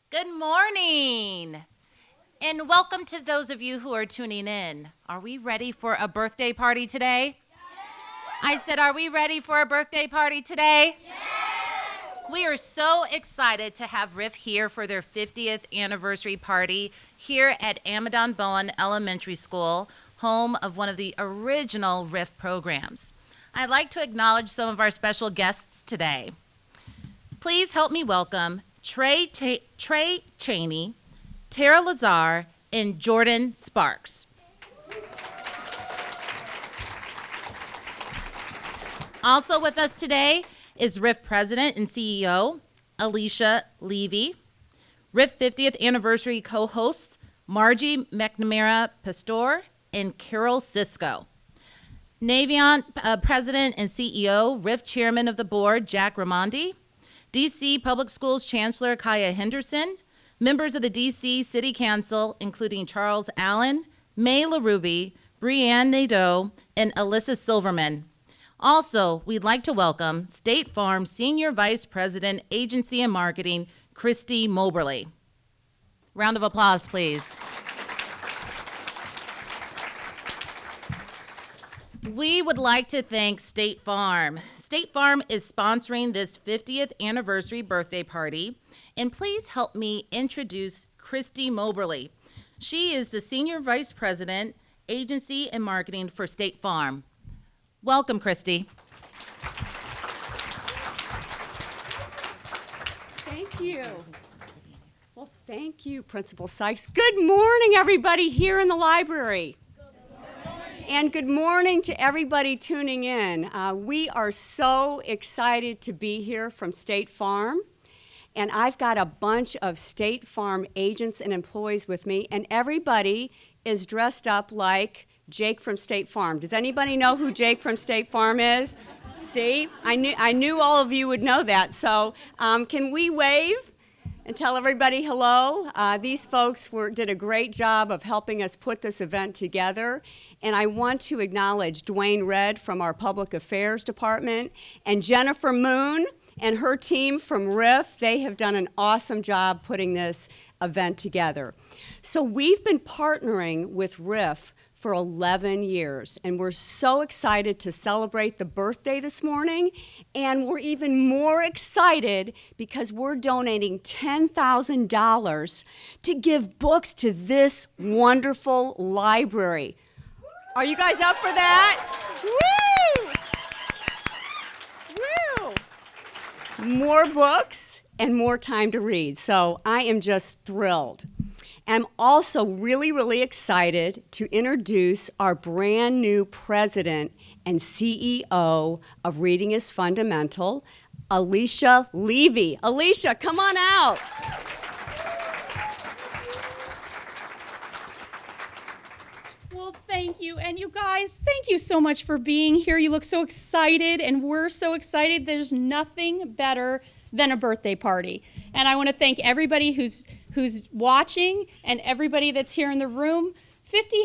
Good morning, and welcome to those of you who are tuning in. Are we ready for a birthday party today? I said, are we ready for a birthday party today? We are so excited to have RIF here for their 50th anniversary party here at Amadon Bowen Elementary School, home of one of the original RIF programs. I'd like to acknowledge some of our special guests today. Please help me welcome Trey Chaney, Tara Lazar, and Jordin Sparks. Also with us today is RIF President and CEO, Alicia Levy, RIF 50th Anniversary co-hosts, Margie McNamara Pastor and Carol Cisco. Navient President and CEO, RIF Chairman of the Board, Jack Ramondi, DC Public Schools Chancellor Kaya Henderson, members of the DC City Council, including Charles Allen, May LaRuby, Brianne Nadeau, and Alyssa Silverman. Also, we'd like to welcome State Farm Senior Vice President, Agency and Marketing, Christy Moberly. Round of applause, please. We would like to thank State Farm. State Farm is sponsoring this 50th anniversary birthday party, and please help me introduce Christy Moberly. She is the Senior Vice President, Agency and Marketing for State Farm. Welcome, Christy. Thank you. Well, thank you, Principal Sykes. Good morning, everybody here in the library. And good morning to everybody tuning in. We are so excited to be here from State Farm. And I've got a bunch of State Farm agents and employees with me, and everybody is dressed up like Jake from State Farm. Does anybody know who Jake from State Farm is? See, I knew all of you would know that. So can we wave and tell everybody hello? These folks did a great job of helping us put this event together. And I want to acknowledge Dwayne Red from our Public Affairs Department and Jennifer Moon and her team from RIF. They have done an awesome job putting this event together. So we've been partnering with RIF for 11 years, and we're so excited to celebrate the birthday this morning, and we're even more excited because we're donating $10,000 to give books to this wonderful library. Are you guys up for that? Woo! Woo! More books and more time to read, so I am just thrilled. I'm also really, really excited to introduce our brand new president and CEO of Reading is Fundamental, Alicia Levy. Alicia, come on out. Well, thank you. And you guys, thank you so much for being here. You look so excited, and we're so excited. There's nothing better than a birthday party. And I want to thank everybody who's watching and everybody that's here in the room. 50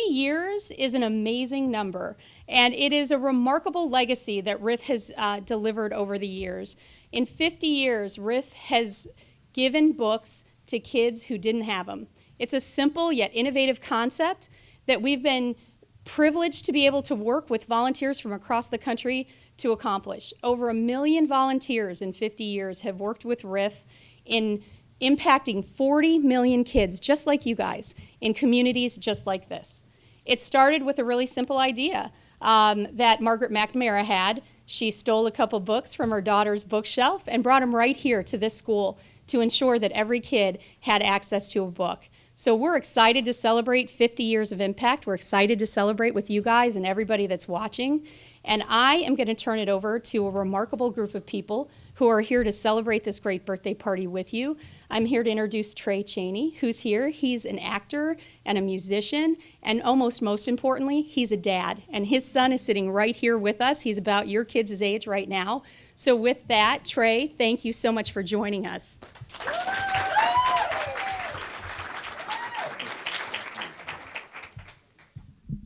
years is an amazing number, and it is a remarkable legacy that RIF has delivered over the years. In 50 years, RIF has given books to kids who didn't have them. It's a simple yet innovative concept that we've been privileged to be able to work with volunteers from across the country to accomplish. Over 1 million volunteers in 50 years have worked with RIF in impacting 40 million kids, just like you guys, in communities just like this. It started with a really simple idea that Margaret McNamara had. She stole a couple books from her daughter's bookshelf and brought them right here to this school to ensure that every kid had access to a book. So we're excited to celebrate 50 years of impact. We're excited to celebrate with you guys and everybody that's watching. And I am going to turn it over to a remarkable group of people who are here to celebrate this great birthday party with you. I'm here to introduce Trey Chaney, who's here. He's an actor and a musician, and almost most importantly, he's a dad. And his son is sitting right here with us. He's about your kids' age right now. So with that, Trey, thank you so much for joining us.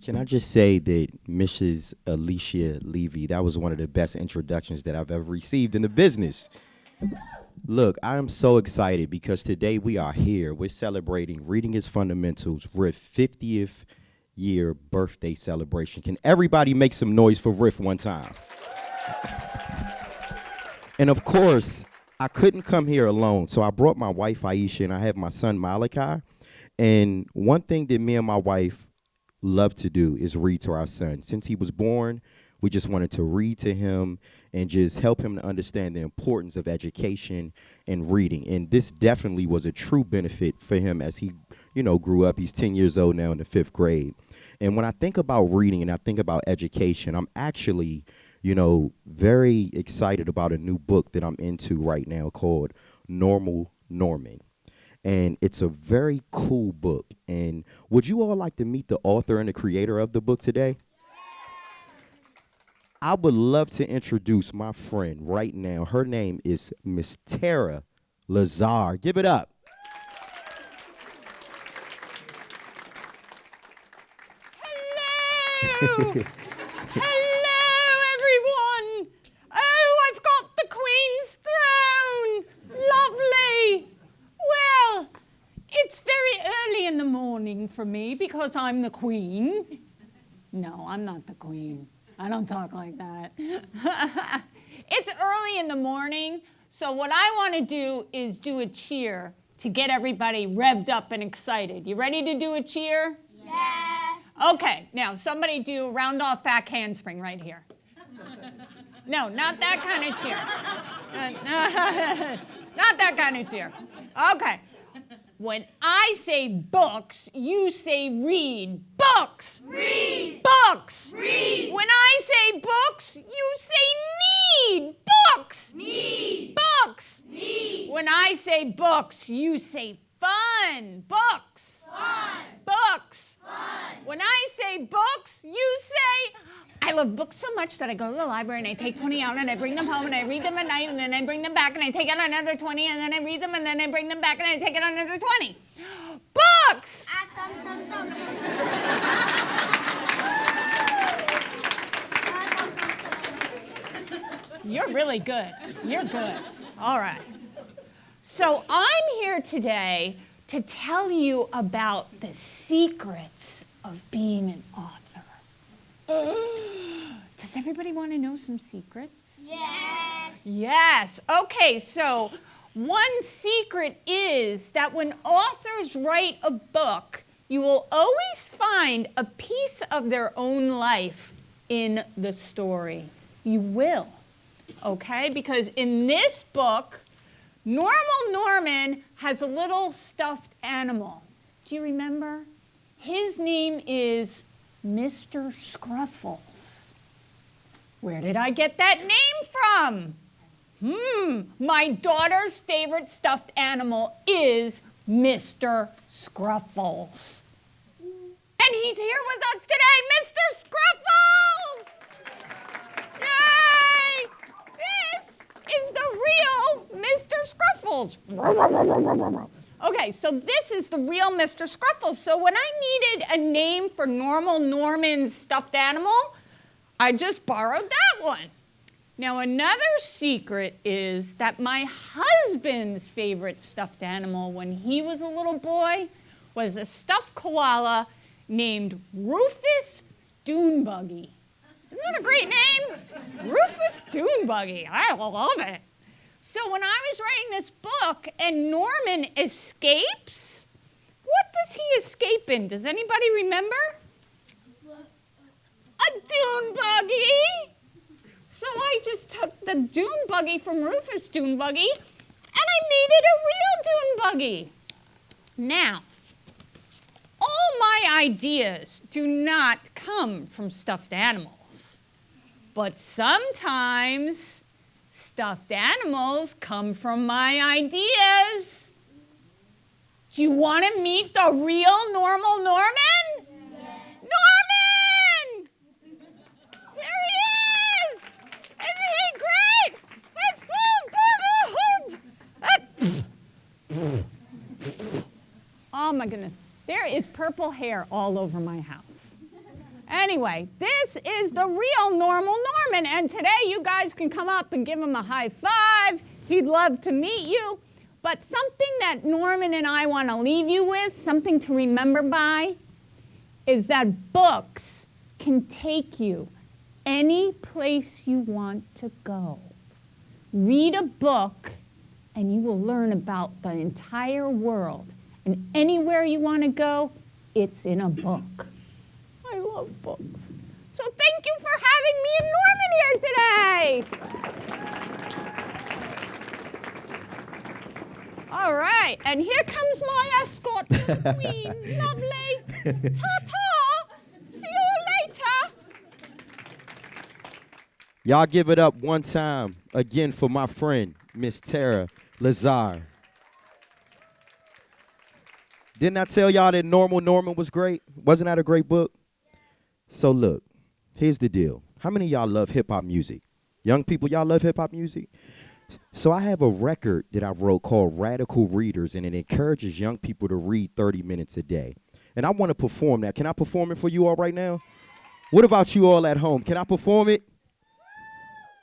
Can I just say that Mrs. Alicia Levy, that was one of the best introductions that I've ever received in the business. Look, I am so excited because today we are here. We're celebrating Reading is Fundamentals, Riff 50th year birthday celebration. Can everybody make some noise for Riff one time? And of course, I couldn't come here alone, so I brought my wife Aisha and I have my son Malachi. And one thing that me and my wife love to do is read to our son. Since he was born, we just wanted to read to him and just help him to understand the importance of education and reading. And this definitely was a true benefit for him as he, grew up. He's 10 years old now in the 5th grade. And when I think about reading and I think about education, I'm actually, very excited about a new book that I'm into right now called Normal Norman. And it's a very cool book. And would you all like to meet the author and the creator of the book today? I would love to introduce my friend right now. Her name is Miss Tara Lazar. Give it up. Hello! Hello, everyone! Oh, I've got the Queen's throne! Lovely! Well, it's very early in the morning for me because I'm the Queen. No, I'm not the Queen. I don't talk like that. It's early in the morning, so what I want to do is do a cheer to get everybody revved up and excited. You ready to do a cheer? Yes. Okay, now somebody do a round off back handspring right here. No, not that kind of cheer. Not that kind of cheer. Okay. When I say books, you say read. Books! Read. Books! Read. When I say books, you say need. Books! Need. Books! Need. When I say books, you say fun. Books! Fun. Books! Fun. When I say books, you say, I love books so much that I go to the library and I take 20 out and I bring them home and I read them at night and then I bring them back and I take out another 20 and then I read them and then I bring them back and I take out another 20. Books! Some. You're really good. You're good. All right. So I'm here today to tell you about the secrets of being an author. Does everybody want to know some secrets? Yes. Yes. Okay, so one secret is that when authors write a book, you will always find a piece of their own life in the story. You will. Okay? Because in this book, Normal Norman has a little stuffed animal. Do you remember? His name is Mr. Scruffles. Where did I get that name from? My daughter's favorite stuffed animal is Mr. Scruffles. And he's here with us today, Mr. Scruffles! Yay! This is the real Mr. Scruffles. Okay, so this is the real Mr. Scruffles. So when I needed a name for Normal Norman's stuffed animal, I just borrowed that one. Now another secret is that my husband's favorite stuffed animal when he was a little boy was a stuffed koala named Rufus Dunebuggy. Isn't that a great name? Rufus Dunebuggy. I love it. So when I was writing this book and Norman escapes, what does he escape in? Does anybody remember? A dune buggy. So I just took the dune buggy from Rufus Dunebuggy and I made it a real dune buggy. Now, all my ideas do not come from stuffed animals, but sometimes stuffed animals come from my ideas. Do you want to meet the real Normal Norman? Norman! Here he is! Isn't he great? Oh my goodness. There is purple hair all over my house. Anyway, this is the real Normal Norman, and today you guys can come up and give him a high five, He'd love to meet you. But something that Norman and I want to leave you with, something to remember by, is that books can take you any place you want to go. Read a book and you will learn about the entire world. And anywhere you want to go, it's in a book. I love books. So thank you for having me and Norman here today. All right, and here comes my escort to the Queen. Lovely. Ta-ta. See you later. Y'all give it up one time again for my friend, Miss Tara Lazar. Didn't I tell y'all that Norman was great? Wasn't that a great book? So look, here's the deal. How many of y'all love hip-hop music? Young people, y'all love hip-hop music? So I have a record that I wrote called Radical Readers, and it encourages young people to read 30 minutes a day. And I want to perform that. Can I perform it for you all right now? What about you all at home? Can I perform it?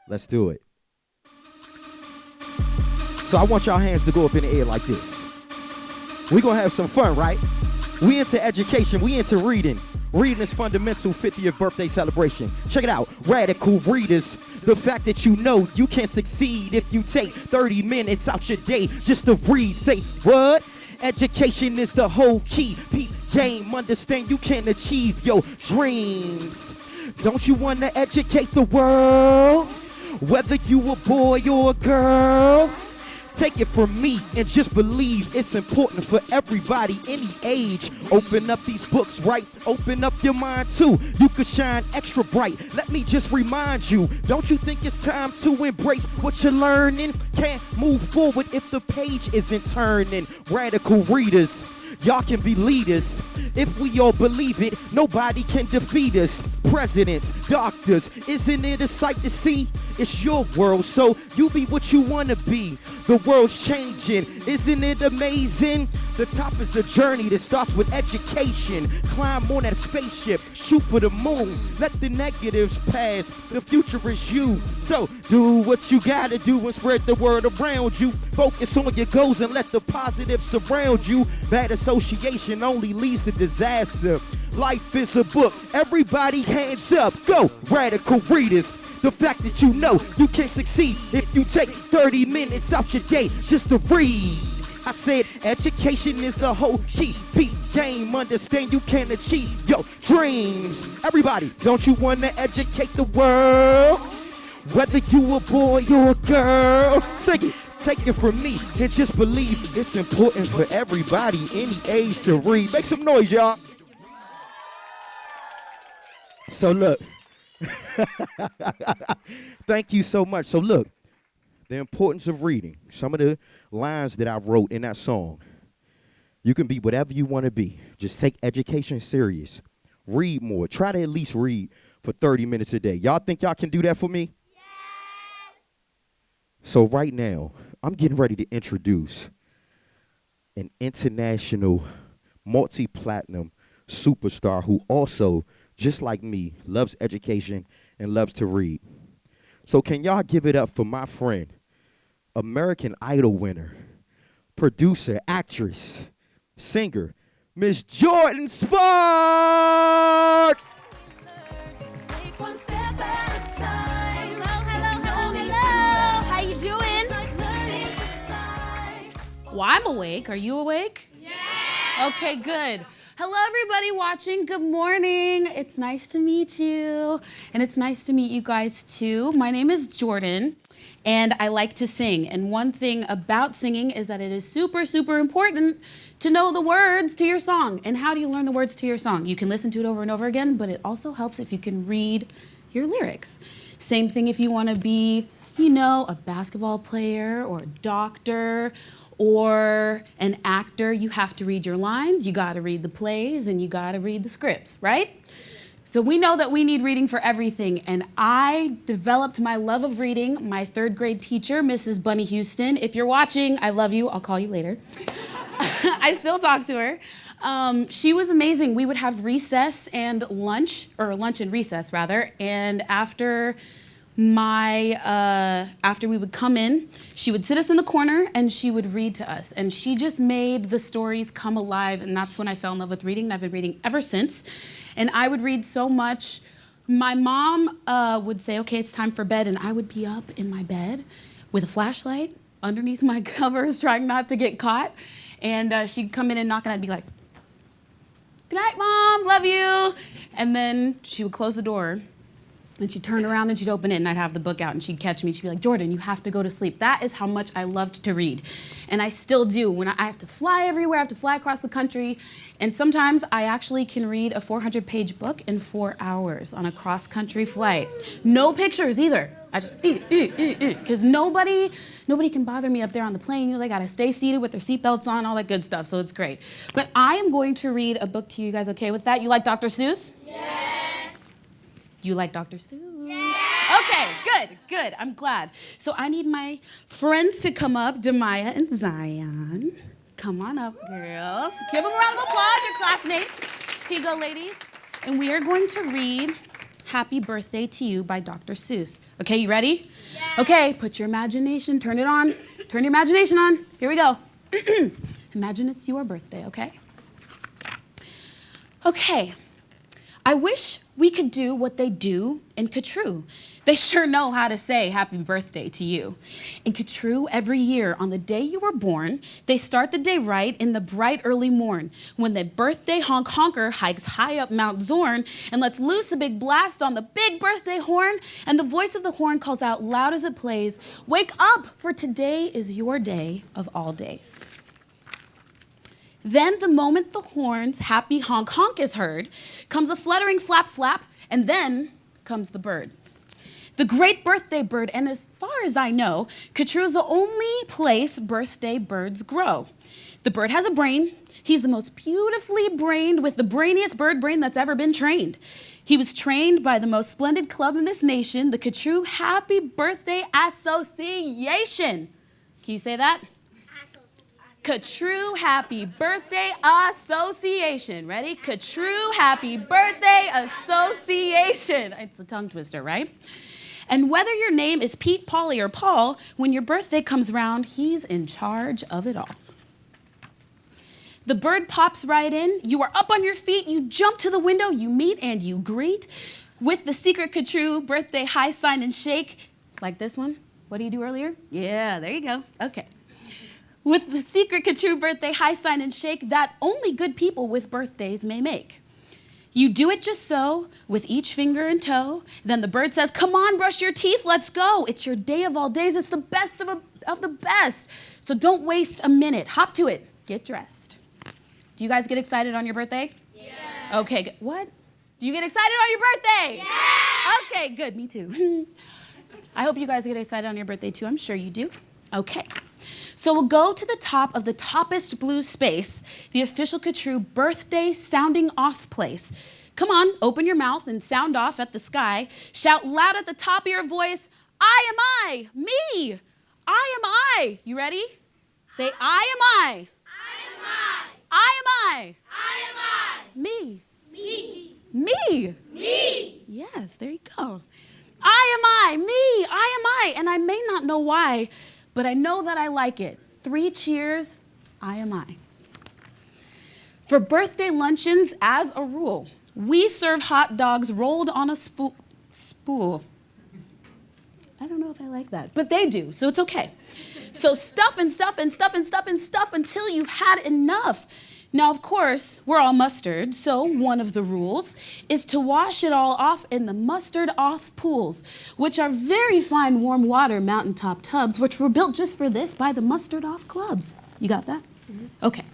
Let's do it. So I want y'all hands to go up in the air like this. We're going to have some fun, right? We into education. We into reading. Reading is fundamental 50th birthday celebration. Check it out. Radical Readers. The fact that you know you can succeed if you take 30 minutes out your day just to read. Say what? Education is the whole key. Peep game. Understand you can achieve your dreams. Don't you want to educate the world? Whether you a boy or a girl. Take it from me and just believe it's important for everybody, any age. Open up these books, right? Open up your mind too. You could shine extra bright. Let me just remind you, don't you think it's time to embrace what you're learning? Can't move forward if the page isn't turning. Radical readers, y'all can be leaders. If we all believe it, nobody can defeat us. Presidents, doctors, isn't it a sight to see? It's your world, so you be what you want to be. The world's changing, isn't it amazing? The top is a journey that starts with education. Climb on that spaceship, shoot for the moon. Let the negatives pass, the future is you. So do what you gotta do and spread the word around you. Focus on your goals and let the positives surround you. Bad association only leads to disaster. Life is a book, everybody hands up, go! Radical readers. The fact that you know you can succeed if you take 30 minutes out your day just to read. I said education is the whole key. Peep game, understand you can achieve your dreams. Everybody, don't you want to educate the world? Whether you a boy or a girl. Sing it, take it from me and just believe it's important for everybody, any age to read. Make some noise, y'all. So look. Thank you so much. So look, the importance of reading. Some of the lines that I wrote in that song. You can be whatever you want to be. Just take education serious. Read more. Try to at least read for 30 minutes a day. Y'all think y'all can do that for me? Yes. So right now, I'm getting ready to introduce an international multi-platinum superstar who also, just like me, loves education and loves to read. So can y'all give it up for my friend, American Idol winner, producer, actress, singer, Miss Jordin Sparks! Hello. How you doing? Well, I'm awake. Are you awake? Yeah. Okay, good. Hello, everybody watching. Good morning. It's nice to meet you. And it's nice to meet you guys, too. My name is Jordin, and I like to sing. And one thing about singing is that it is super, super important to know the words to your song. And how do you learn the words to your song? You can listen to it over and over again, but it also helps if you can read your lyrics. Same thing if you want to be, you know, a basketball player or a doctor or an actor. You have to read your lines, you gotta read the plays, and you gotta read the scripts, right? So we know that we need reading for everything, and I developed my love of reading. My third grade teacher, Mrs. Bunny Houston, if you're watching, I love you, I'll call you later. I still talk to her. She was amazing. We would have recess and lunch, or lunch and recess rather, and after after we would come in, she would sit us in the corner and she would read to us. And she just made the stories come alive. And that's when I fell in love with reading. And I've been reading ever since. And I would read so much. My mom would say, okay, it's time for bed. And I would be up in my bed with a flashlight underneath my covers, trying not to get caught. And she'd come in and knock, and I'd be like, good night, Mom, love you. And then she would close the door, and she'd turn around and she'd open it, and I'd have the book out, and she'd catch me. She'd be like, Jordin, you have to go to sleep. That is how much I loved to read. And I still do. When I have to fly everywhere, I have to fly across the country, and sometimes I actually can read a 400-page book in 4 hours on a cross-country flight. No pictures either. I just, because nobody can bother me up there on the plane. You know, they gotta stay seated with their seatbelts on, all that good stuff, so it's great. But I am going to read a book to you guys, okay with that? You like Dr. Seuss? Yes. You like Dr. Seuss? Yes. Okay, good, I'm glad. So I need my friends to come up, Demaya and Zion. Come on up, girls. Give them a round of applause, your classmates. Here you go, ladies. And we are going to read Happy Birthday to You by Dr. Seuss. Okay, you ready? Yes. Okay, put your imagination, turn it on. Turn your imagination on. Here we go. Imagine it's your birthday, okay? Okay. I wish we could do what they do in Catrue. They sure know how to say happy birthday to you. In Catrue, every year on the day you were born, they start the day right in the bright early morn, when the birthday honker hikes high up Mount Zorn and lets loose a big blast on the big birthday horn, and the voice of the horn calls out loud as it plays, wake up, for today is your day of all days. Then the moment the horn's happy honk honk is heard, comes a fluttering flap flap, and then comes the bird. The great birthday bird, and as far as I know, Catrue is the only place birthday birds grow. The bird has a brain. He's the most beautifully brained, with the brainiest bird brain that's ever been trained. He was trained by the most splendid club in this nation, the Catrue Happy Birthday Association. Can you say that? Catrue Happy Birthday Association. Ready? Catrue Happy Birthday Association. It's a tongue twister, right? And whether your name is Pete, Polly, or Paul, when your birthday comes around, he's in charge of it all. The bird pops right in. You are up on your feet. You jump to the window. You meet and you greet with the secret Catrue birthday high sign and shake. Like this one. What did you do earlier? Yeah, there you go. Okay. With the secret Catrue birthday high sign and shake that only good people with birthdays may make. You do it just so, with each finger and toe. Then the bird says, come on, brush your teeth, let's go. It's your day of all days. It's the best of the best. So don't waste a minute. Hop to it. Get dressed. Do you guys get excited on your birthday? Yes. Okay, good. What? Do you get excited on your birthday? Yes. Okay, good. Me too. I hope you guys get excited on your birthday too. I'm sure you do. Okay. So we'll go to the top of the toppest blue space, the official Catrue birthday sounding off place. Come on, open your mouth and sound off at the sky. Shout loud at the top of your voice, I am I, me. I am I. You ready? Say, I am I. I am I. I am I. I am I. Me. Me. Me. Me. Yes, there you go. I am I, me, I am I. And I may not know why, but I know that I like it. 3 cheers, I am I. For birthday luncheons, as a rule, we serve hot dogs rolled on a spool. I don't know if I like that, but they do, so it's okay. So stuff and stuff and stuff and stuff and stuff until you've had enough. Now, of course, we're all mustard, so one of the rules is to wash it all off in the mustard-off pools, which are very fine warm water mountaintop tubs, which were built just for this by the mustard-off clubs. You got that? Okay.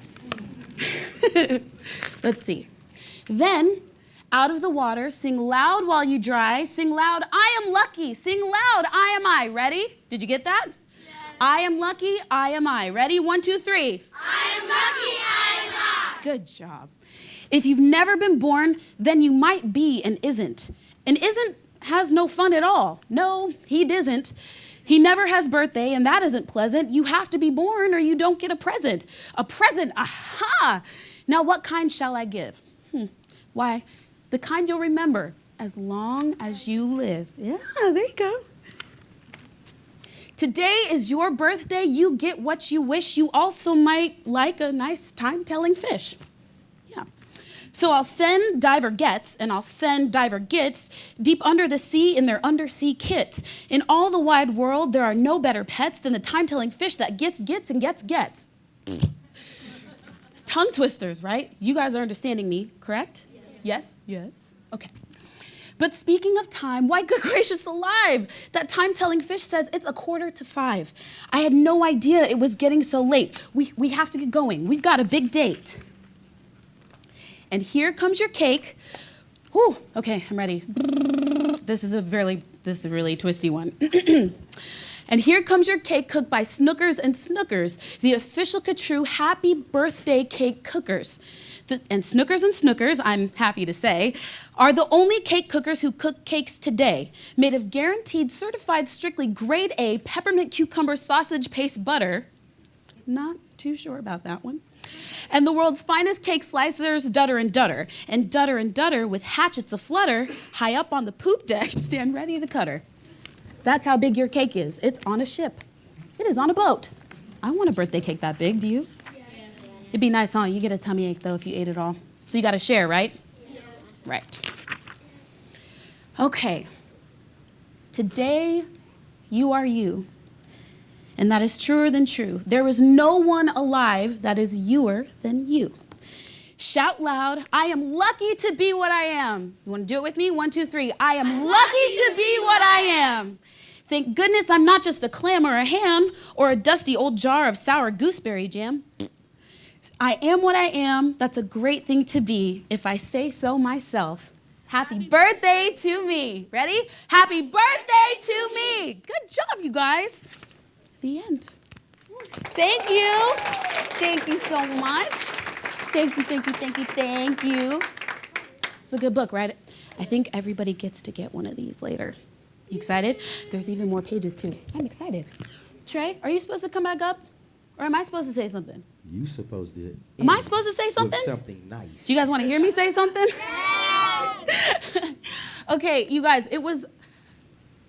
Let's see. Then, out of the water, sing loud while you dry. Sing loud, I am lucky. Sing loud, I am I. Ready? Did you get that? Yes. I am lucky, I am I. Ready? 1, 2, 3. I am lucky. I am I. Good job. If you've never been born, then you might be an isn't. An isn't has no fun at all. No, he doesn't. He never has birthday, and that isn't pleasant. You have to be born or you don't get a present. A present, aha! Now what kind shall I give? Why, the kind you'll remember as long as you live. Yeah, there you go. Today is your birthday. You get what you wish. You also might like a nice time-telling fish. Yeah. So I'll send Diver Gets and I'll send Diver Gets deep under the sea in their undersea kits. In all the wide world, there are no better pets than the time-telling fish that gets and gets. Tongue twisters, right? You guys are understanding me, correct? Yes? Yes? Okay. But speaking of time, why good gracious alive, that time-telling fish says it's 4:45. I had no idea it was getting so late. We have to get going. We've got a big date. And here comes your cake. Whew, okay, I'm ready. This is a really twisty one. And here comes your cake cooked by Snookers and Snookers, the official Catrue Happy Birthday Cake Cookers. And Snookers, I'm happy to say, are the only cake cookers who cook cakes today, made of guaranteed, certified, strictly grade A peppermint cucumber sausage paste butter. Not too sure about that one. And the world's finest cake slicers, Dutter and Dutter. And Dutter with hatchets aflutter, high up on the poop deck, stand ready to cut her. That's how big your cake is. It's on a ship. It is on a boat. I want a birthday cake that big, do you? It'd be nice, huh? You get a tummy ache, though, if you ate it all. So you got to share, right? Yes. Right. Okay. Today, you are you. And that is truer than true. There is no one alive that is youer than you. Shout loud, I am lucky to be what I am. You want to do it with me? 1, 2, 3. I am lucky to be what I am. Thank goodness I'm not just a clam or a ham or a dusty old jar of sour gooseberry jam. I am what I am. That's a great thing to be, if I say so myself. Happy birthday to me. Ready? Happy birthday to me. Good job, you guys. The end. Thank you. Thank you so much. Thank you. It's a good book, right? I think everybody gets to get one of these later. You excited? There's even more pages, too. I'm excited. Trey, are you supposed to come back up? Or am I supposed to say something? You supposed to. Am I supposed to say something? With something nice. Do you guys want to hear me say something? Yes! Okay, you guys, it was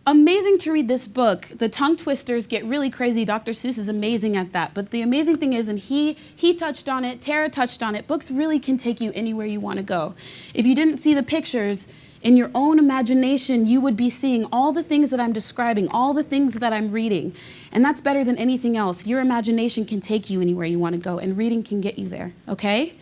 amazing to read this book. The tongue twisters get really crazy. Dr. Seuss is amazing at that. But the amazing thing is, and he touched on it, Tara touched on it, books really can take you anywhere you want to go. If you didn't see the pictures, in your own imagination, you would be seeing all the things that I'm describing, all the things that I'm reading. And that's better than anything else. Your imagination can take you anywhere you want to go, and reading can get you there, okay?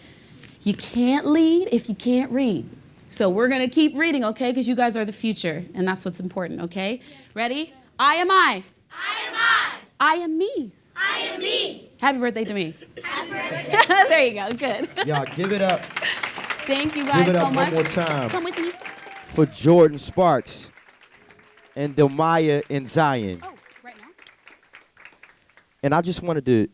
You can't lead if you can't read. So we're going to keep reading, okay? Because you guys are the future, and that's what's important, okay? Ready? I am I. I am I. I am me. I am me. Happy birthday to me. Happy birthday. There you go. Good. Y'all, give it up. Thank you guys Give it so up much. one more time Come with me. for Jordin Sparks and Delmaya and Zion. Oh, right now? And I just wanted to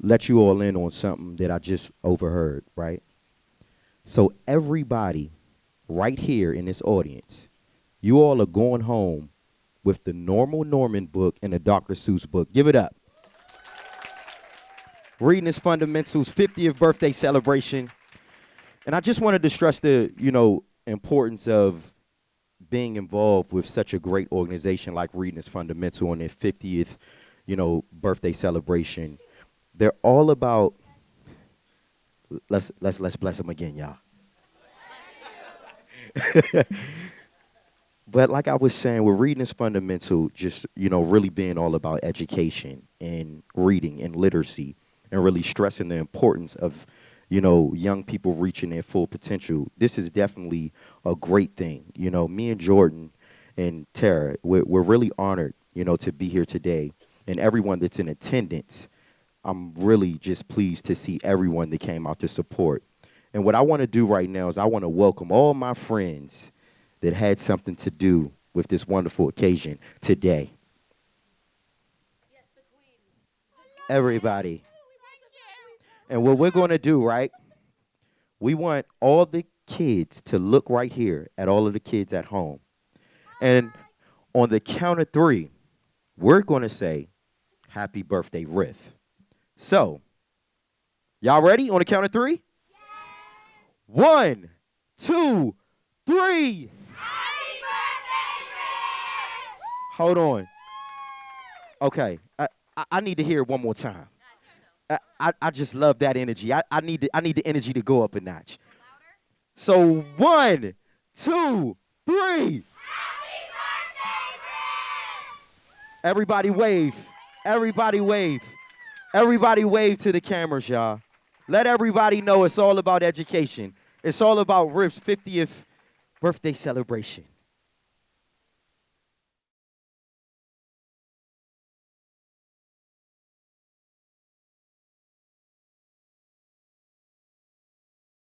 let you all in on something that I just overheard, right? So everybody right here in this audience, you all are going home with the Normal Norman book and the Dr. Seuss book. Give it up. Reading is Fundamentals 50th birthday celebration. And I just wanted to stress the, importance of being involved with such a great organization like Reading is Fundamental on their 50th, birthday celebration. They're all about, let's bless them again, y'all. But like I was saying, with Reading is Fundamental, just, really being all about education and reading and literacy and really stressing the importance of, young people reaching their full potential. This is definitely a great thing. Me and Jordin and Tara, we're really honored, to be here today. And everyone that's in attendance, I'm really just pleased to see everyone that came out to support. And what I want to do right now is I want to welcome all my friends that had something to do with this wonderful occasion today. Yes, the queen. Everybody. And what we're going to do, right, we want all the kids to look right here at all of the kids at home. And on the count of 3, we're going to say, happy birthday, Riff. So, y'all ready on the count of 3? Yeah. 1, 2, 3. Happy birthday, Rick. Hold on. Okay. I need to hear it one more time. I just love that energy. I need the energy to go up a notch. So 1, 2, 3. Everybody wave. Everybody wave. Everybody wave to the cameras, y'all. Let everybody know it's all about education. It's all about Riff's 50th birthday celebration.